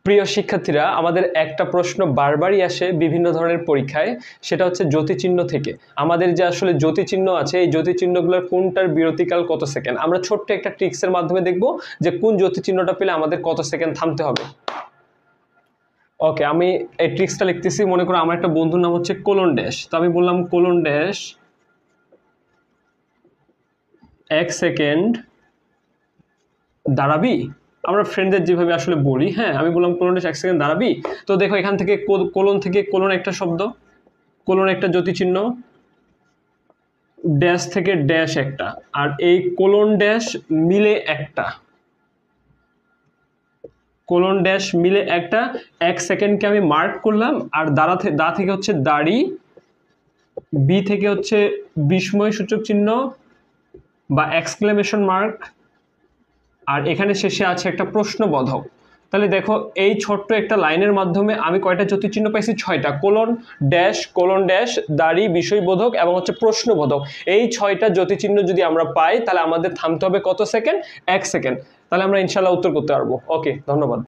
প্রিয় শিক্ষার্থীরা, আমাদের একটা প্রশ্ন বারবারই আসে বিভিন্ন ধরনের পরীক্ষায়, সেটা হচ্ছে জ্যোতিচিহ্ন থেকে। আমাদের যে আসলে জ্যোতিচিহ্ন আছে, এই জ্যোতিচিহ্নগুলোর কোনটার বিরতিকাল কত সেকেন্ড। আমরা ছোট্ট একটা ট্রিক্সের মাধ্যমে দেখব যে কোন জ্যোতিচিহ্নটা পেলে আমাদের কত সেকেন্ড থামতে হবে। ওকে, আমি এই ট্রিক্সটা লিখতেছি। মনে করো আমার একটা বন্ধুর নাম হচ্ছে কোলন ড্যাশ, তো আমি বললাম কোলন ড্যাশ 1 সেকেন্ড দাঁড়াবি। আমরা ফ্রেন্ডদের যেভাবে আসলে বলি, হ্যাঁ, আমি বললাম কোলন ড্যাশ 1 সেকেন্ড দাঁড়াবি। তো দেখো এখান থেকে কোলন থেকে কোলন একটা শব্দ, কোলন একটা জ্যোতিচিহ্ন, ড্যাশ থেকে ড্যাশ একটা, আর এই কোলন ড্যাশ মিলে একটা, কোলন ড্যাশ মিলে একটা 1 সেকেন্ডকে আমি মার্ক করলাম। আর দা থেকে হচ্ছে দাড়ি, বি থেকে হচ্ছে বিস্ময় সূচক চিহ্ন বা এক্সক্লেমেশন মার্ক, আর এখানে শেষে আছে একটা প্রশ্নবোধক। তাহলে দেখো এই ছোট্ট একটা লাইনের মাধ্যমে আমি কয়টা জ্যোতিচিহ্ন পাইছি? 6টা। কোলন ড্যাশ, দাড়ি, বিষয়বোধক এবং হচ্ছে প্রশ্নবোধক। এই 6টা জ্যোতিচিহ্ন যদি আমরা পাই তাহলে আমাদের থামতে হবে কত সেকেন্ড? 1 সেকেন্ড। তাহলে আমরা ইনশাল্লাহ উত্তর করতে পারবো। ওকে, ধন্যবাদ।